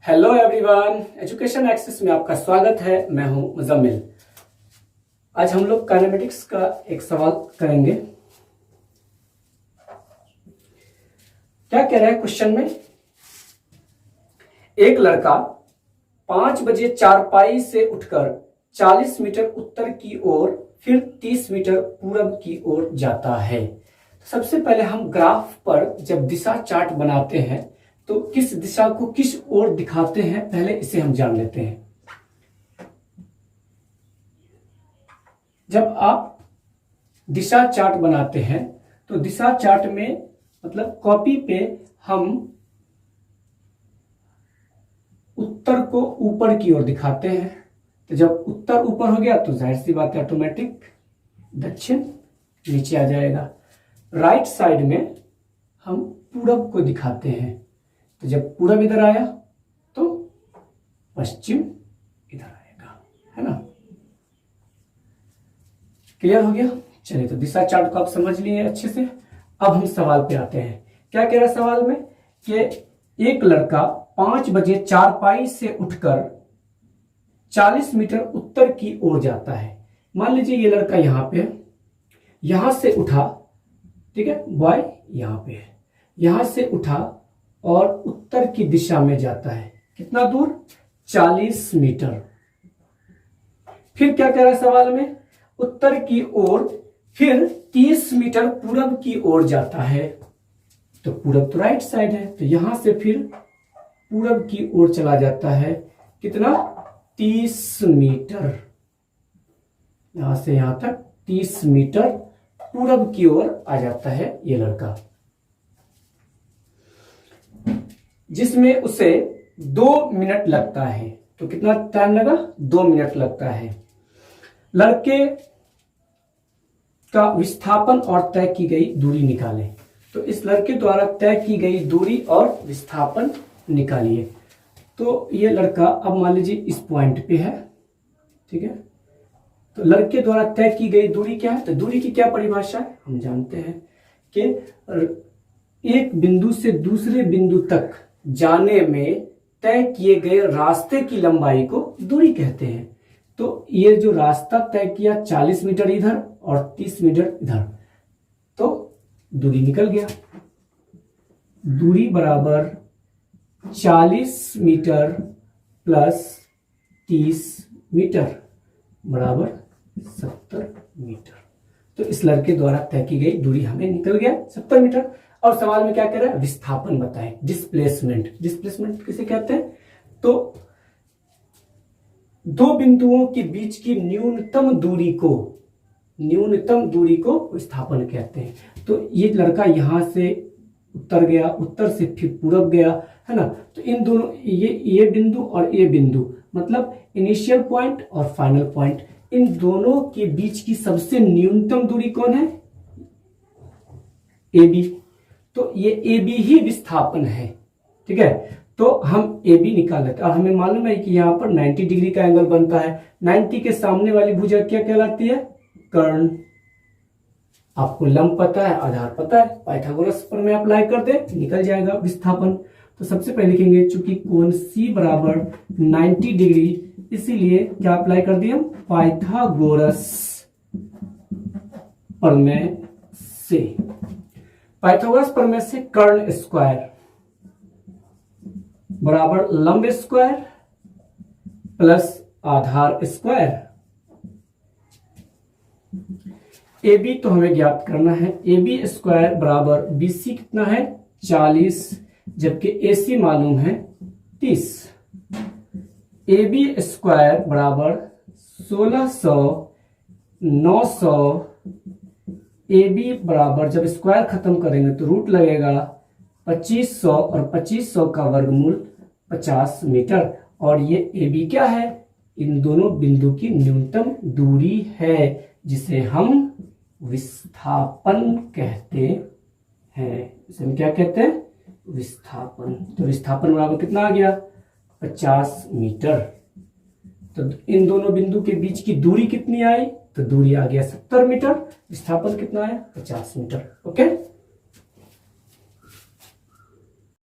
Hello everyone, education access में आपका स्वागत है। मैं हूं मुजम्मिल। आज हम लोग काइनेमेटिक्स का एक सवाल करेंगे। क्या कह रहा है क्वेश्चन में? एक लड़का 5 बजे चारपाई से उठकर 40 मीटर उत्तर की ओर फिर 30 मीटर पूरब की ओर जाता है। सबसे पहले हम ग्राफ पर जब दिशा चार्ट बनाते हैं तो किस दिशा को किस ओर दिखाते हैं, पहले इसे हम जान लेते हैं। जब आप दिशा चार्ट बनाते हैं तो दिशा चार्ट में मतलब कॉपी पे हम उत्तर को ऊपर की ओर दिखाते हैं। तो जब उत्तर ऊपर हो गया तो जाहिर सी बात है ऑटोमेटिक दक्षिण नीचे आ जाएगा। राइट साइड में हम पूरब को दिखाते हैं। तो जब पूरब इधर आया तो पश्चिम इधर आएगा, है ना। क्लियर हो गया? चलिए, तो दिशा चार्ट को आप समझ लिए अच्छे से। अब हम सवाल पे आते हैं। क्या कह रहा है सवाल में कि एक लड़का 5 बजे चारपाई से उठकर 40 मीटर उत्तर की ओर जाता है। मान लीजिए ये लड़का यहां पे है, यहां से उठा, ठीक है, बॉय यहां पे है, यहां से उठा और उत्तर की दिशा में जाता है। कितना दूर? 40 मीटर। फिर क्या कह रहा है सवाल में? उत्तर की ओर फिर 30 मीटर पूरब की ओर जाता है। तो पूरब तो राइट साइड है, तो यहां से फिर पूरब की ओर चला जाता है। कितना? 30 मीटर। यहां से यहां तक 30 मीटर पूरब की ओर आ जाता है ये लड़का, जिसमें उसे 2 मिनट लगता है। तो कितना टाइम लगा? 2 मिनट लगता है। लड़के का विस्थापन और तय की गई दूरी निकालें। तो इस लड़के द्वारा तय की गई दूरी और विस्थापन निकालिए। तो ये लड़का अब मान लीजिए इस पॉइंट पे है, ठीक है। तो लड़के द्वारा तय की गई दूरी क्या है? तो दूरी की क्या परिभाषा है हम जानते हैं कि एक बिंदु से दूसरे बिंदु तक जाने में तय किए गए रास्ते की लंबाई को दूरी कहते हैं। तो ये जो रास्ता तय किया 40 मीटर इधर और 30 मीटर इधर, तो दूरी निकल गया। दूरी बराबर 40 मीटर प्लस 30 मीटर बराबर 70 मीटर। तो इस लड़के द्वारा तय की गई दूरी हमें निकल गया 70 मीटर। और सवाल में क्या कह रहा है? विस्थापन बताएं, डिस्प्लेसमेंट। डिस्प्लेसमेंट किसे कहते हैं? तो दो बिंदुओं के बीच की न्यूनतम दूरी को विस्थापन कहते हैं। तो ये लड़का यहां से उत्तर गया, उत्तर से फिर पूरब गया, है ना। तो इन दोनों ये बिंदु और ये बिंदु मतलब इनिशियल पॉइंट और फाइनल पॉइंट, इन दोनों के बीच की सबसे न्यूनतम दूरी कौन है? A B. तो ये ए बी ही विस्थापन है, ठीक है। तो हम ए बी निकाल लेते हैं। और हमें मालूम है कि यहाँ पर 90 डिग्री का एंगल बनता है। 90 के सामने वाली भुजा क्या कहलाती है? कर्ण। आपको लंब पता है, आधार पता है, पाइथागोरस पर में अप्लाई कर दे, निकल जाएगा विस्थापन। तो सबसे पहले लिखेंगे चूंकि कोण C बराबर 90 डिग्री, इसीलिए क्या अप्लाई कर दिए हम? पाइथागोरस प्रमेय से। पाइथागोरस प्रमेय से कर्ण स्क्वायर बराबर लंब स्क्वायर प्लस आधार स्क्वायर। ए बी तो हमें ज्ञात करना है। ए बी स्क्वायर बराबर BC कितना है? 40, जबकि AC मालूम है 30। ए बी स्क्वायर बराबर 1600, 900। ए बी बराबर जब स्क्वायर खत्म करेंगे तो रूट लगेगा 2500 और 2500 का वर्गमूल 50 मीटर। और ये ए बी क्या है? इन दोनों बिंदु की न्यूनतम दूरी है, जिसे हम विस्थापन कहते हैं। इसे हम क्या कहते हैं? विस्थापन। तो विस्थापन बराबर कितना आ गया? 50 मीटर। तो इन दोनों बिंदु के बीच की दूरी कितनी आई? तो दूरी आ गया 70 मीटर। विस्थापन कितना आया? 50 मीटर। ओके।